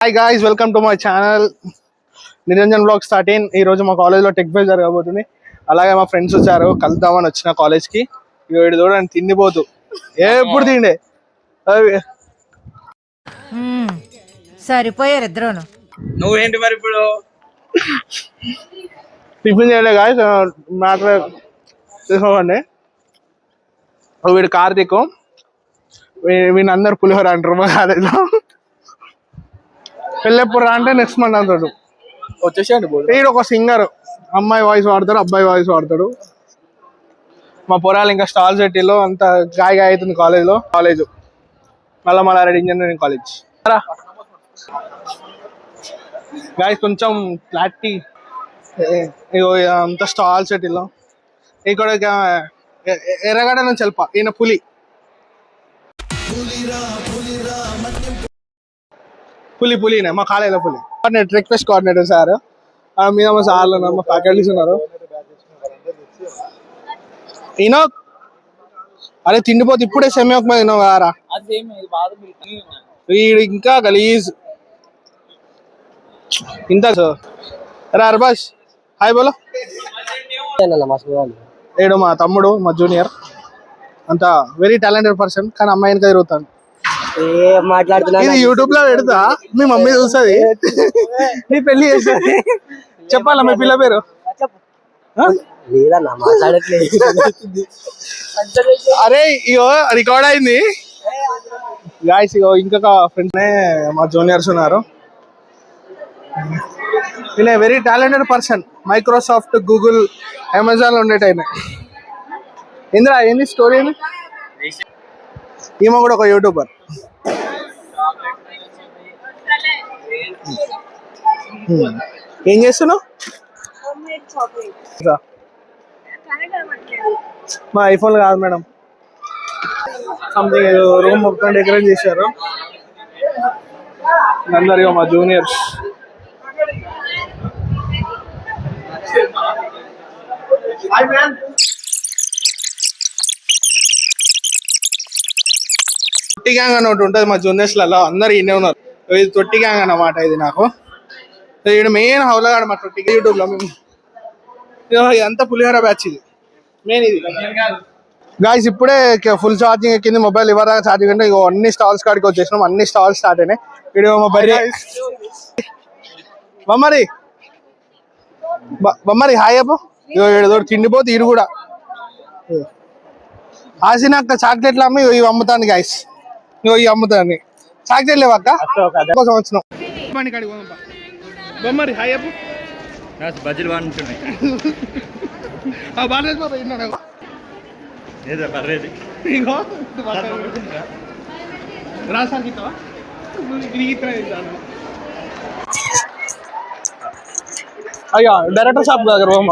Hi guys, welcome to my channel Niranjan blog starting. ఈ రోజు మా కాలేజ్లో టెక్ ఫెస్ట్ జరగబోతుంది. అలాగే మా ఫ్రెండ్స్ వచ్చారు, కలుద్దామని వచ్చిన కాలేజ్కి. వీడు చూడండి తిండిపోతూ ఎప్పుడు తిండే సరిపోయారు ఇద్దరును. నువ్వేంటి మరి ఇప్పుడు టిఫిన్ చేయలే గాయ్స్, మ్యాటర్ తీసుకోండి. వీడు కార్తీక్, వీడిని అందరు పులిహోర అంటారు మా కాలేజ్లో. పెళ్ళెప్పుడు అంటే నెక్స్ట్ మంత్ అంటాడు. వచ్చేసేయండి. వీడు ఒక సింగర్, అమ్మాయి వాయిస్ వాడతాడు, అబ్బాయి వాయిస్ వాడతాడు. మా పొరాలు ఇంకా స్టాల్స్ పెట్టిలో అంత గాయ అవుతుంది college Malla Reddy engineering college. Guys కొంచెం క్లారిటీ, అంత స్టాల్స్ పెట్టిలో. ఇక్కడ ఎర్రగడ్డ నుంచి వెళ్ళప ఈయన పులినే మా కాలేజీలో కోఆర్డినేటర్, రిక్వెస్ట్ కోఆర్డినేటర్ సార్. మీద మా సార్లు ఉన్నారు, మా ఫ్యాకల్టీస్ ఉన్నారు. ఈయనో అరే తిండిపోతే ఇప్పుడే సెమీ ఒక మీద కారా. వీడు ఇంకా గలీజ్ ఇంత. అరే అర్బాష్ హాయ్ బోలో. ఏడు మా తమ్ముడు, మా జూనియర్, అంత వెరీ టాలెంటెడ్ పర్సన్, కానీ అమ్మాయిని తిరుగుతాను. మాట్లాడుతున్నా యూట్యూబ్ లో పెడతా, మీ మమ్మీ చూస్తుంది, నీ పెళ్లి చేస్తుంది. చెప్పాలా మీ పిల్ల పేరు? అరే ఇగో రికార్డ్ అయింది గాయ్స్. ఇగో ఇంకొక ఫ్రెండ్స్ మా జూనియర్స్ ఉన్నారు. ఈయన very talented person, Microsoft, Google, Amazon లో ఉండే టైం. ఇంద్రా ఏంది స్టోరీ ఏంది? ఈమె కూడా ఒక యూట్యూబర్. ఏం చేస్తున్నావు? మా ఐఫోన్ కాదు మేడం, సంథింగ్ ఏదో రూమ్ మొత్తం డెకరేట్ చేశారు. అందరిగా మా జూనియర్స్. తొట్టి గ్యాంగ్ అని ఒకటి ఉంటుంది మా జూనియర్స్లలో, అందరు ఈయనే ఉన్నారు. ఇది తొట్టి గ్యాంగ్ అన్నమాట. ఇది నాకు ఇది మెయిన్ హౌలగాడు మా తొట్టి యూట్యూబ్ లో. మేము ఇదంతా పులిహోర బ్యాచ్. ఇది మెయిన్. ఇది గాయ్స్ ఇప్పుడే ఫుల్ ఛార్జింగ్ ఎక్కింది మొబైల్. ఇవ్వరా ఛార్జింగ్ అంటే ఇగో అన్ని స్టాల్స్ కాడికి వచ్చేసినాం. అన్ని స్టాల్స్ స్టార్ట్ అయినాయి. వీడియో మా బర్రీ బొమ్మరి హాయ్ అప్పు. ఇగో ఏదో తిండిపోతే ఇరు కూడా ఆసినాక చాక్లెట్లు అమ్మి ఇవి అమ్ముతాను గాయస్. ఇగో ఇవి అమ్ముతాను. చాక్లెట్ లేవక్క కోసం వచ్చినాం. బొమ్మరి హాయ్ అప్పు. బజ్జీలు బాగుంటున్నాయి. అయ్యా డైరెక్టర్ షాప్ దగ్గర బొమ్మ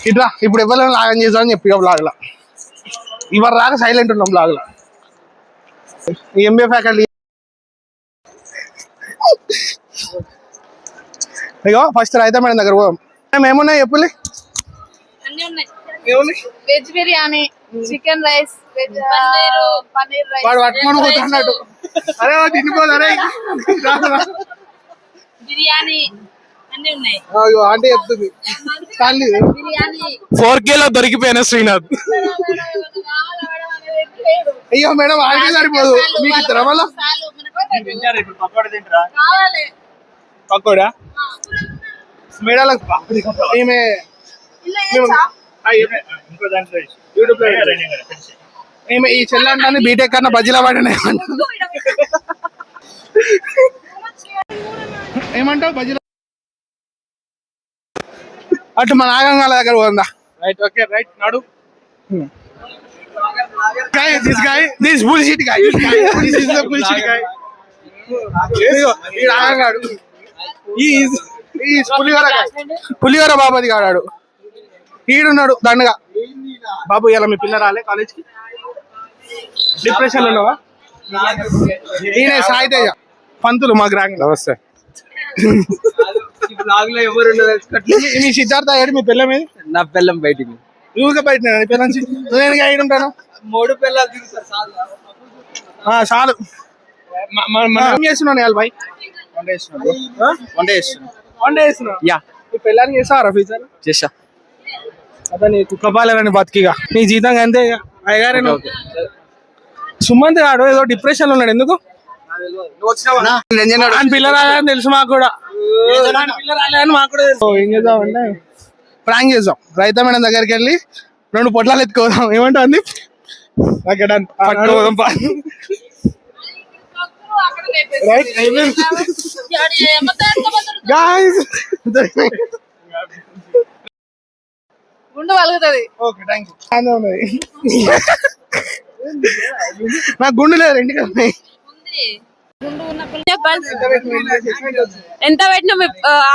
ఇట్లా ఇప్పుడు ఎవరైనా లాగం చేద్దామని చెప్పి బ్లాగ్ లా ఇవరు రాక సైలెంట్ ఉన్నాం బ్లాగ్ లా. ఎంబీఏ ఫ్యాకల్టీ ఇగో ఫస్ట్ రైతా మేడం దగ్గర పోదాం. ఏమున్నాయి చెప్పులే? Veg biryani, chicken rice, paneer rice. వాడు పట్టుకొని పోతున్నట్టు. అరే తిండిపోదు. అరే బిర్యానీ అన్ని ఉన్నాయి. అంటే చెప్తుంది 4K లో దొరికిపోయిన శ్రీనాథ్. అయ్యో మేడం ఆడికే సరిపోదు మీకు తిరమల పకోడా మేడాలకు. ఈమె ఈమె ఈ చెల్లంటాన్ని బీటెక్ కన్నా బజ్జీల పడినాయి ఏమంటావు? బజ్జీల అటు మన నాగంగాల దగ్గర పోందా. రైట్ ఓకే రైట్ నాడు. This bullshit guy. This is the bullshit guy. పులిహోర బాబాది కాడాడు. ఈడున్నాడు దండగా. బాబు ఇలా మీ పిల్ల రాలే కాలేజ్కి? డిప్రెషన్ ఉన్నావా? ఈయన సాయి తేజ పంతులు మా గ్రాంగ్. నమస్తే. మీ సిద్ధార్థ ఏడు మీ పిల్ల మీద? నా పిల్లం బయటికి ఊరికే బయట నేను నుంచి నేను గైడ్ ఉంటాను. 3 పిల్లలు తిరుగుతారు చాలు ఏం చేస్తున్నాను ఇవాళ బై వన్ డే చేస్తున్నాను. యా నీ పిల్లలకి చేస్తావరా ఫ్యూచర్? చేసా అదే నీ కుక్కపాలేరని బతికిగా నీ జీతం అంతే ఇక అయ్యగారే సుమంత్ గాడు ఏదో డిప్రెషన్ లో ఉన్నాడు. ఎందుకు? ఆయన పిల్ల రాలని తెలుసు మాకు కూడా. పిల్ల రాలేదని మాకు కూడా తెలుసు. ఏం చేద్దామంటే ప్రాంక్ చేద్దాం. రైతా మేడం దగ్గరికి వెళ్ళి 2 పొట్లాలు ఎత్తుకోదాం. ఏమంటా అంది పట్టుకోదాం. అక్కడ గుండు వలుగుతుంది. Okay thank you. నాకు గుండు లేదు ఇంటికి ఉన్నాయి. ఎంత పెట్టినాం?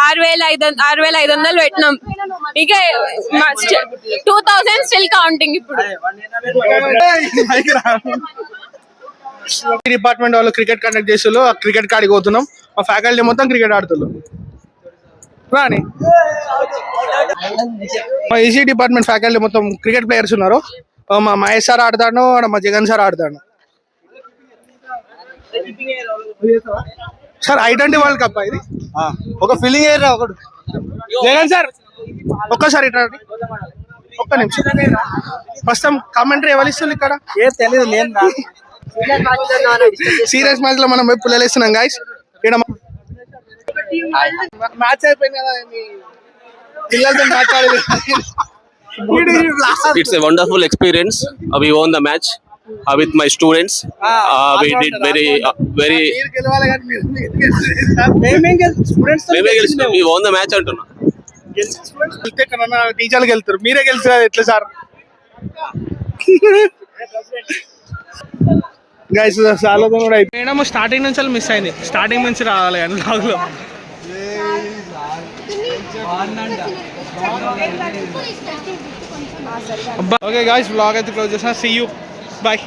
6,500 పెట్టినాం. ఇక 2,000 స్టిల్ కౌంటింగ్. ఇప్పుడు డిపార్ట్మెంట్ వాళ్ళు క్రికెట్ కండక్ట్ చేస్తారు. ఆ క్రికెట్ కాడికి పోతున్నాం. మా ఫ్యాకల్టీ మొత్తం క్రికెట్ ఆడుతున్నారు. రాని మా ఈసీ డిపార్ట్మెంట్ ఫ్యాకల్టీ మొత్తం క్రికెట్ ప్లేయర్స్ ఉన్నారు. మా మహేష్ సార్ ఆడతాడు, మా జగన్ సార్ ఆడతాడు. సార్ I20 వరల్డ్ కప్ ఇది ఒక ఫీలింగ్ ఏరా ఒకడు. జగన్ సార్ ఒక్కసారి ఇట్లా ఒక్క నిమిషం. ప్రస్తుతం కామెంటరీ ఎవరు ఇస్తుంది ఇక్కడ? తెలియదు నేను సీరియస్ మ్యాచ్ లో మనం పోయి పుల్లలు ఇస్తున్నాం గాయస్. ఇక్కడ మ్యాచ్ అయిపోయింది కదా, పిల్లలతో మాట్లాడేది. It's a wonderful experience. We won the match with my students. We did very. మీరు గెలవాలి కానీ We won the match అంటున్నా. గెలిస్తే కన్నా టీచర్లు గెలుతారు, మీరే గెలుస్తారు ఎట్లా సార్? గైస్ చాలా కూడా అయిపోయినా స్టార్టింగ్ నుంచి మిస్ అయింది. స్టార్టింగ్ నుంచి రావాలి కానీ బ్లాగ్ లో. ఓకే గాయ్స్, బ్లాగ్ అయితే క్లోజ్ చేసిన. See you, bye.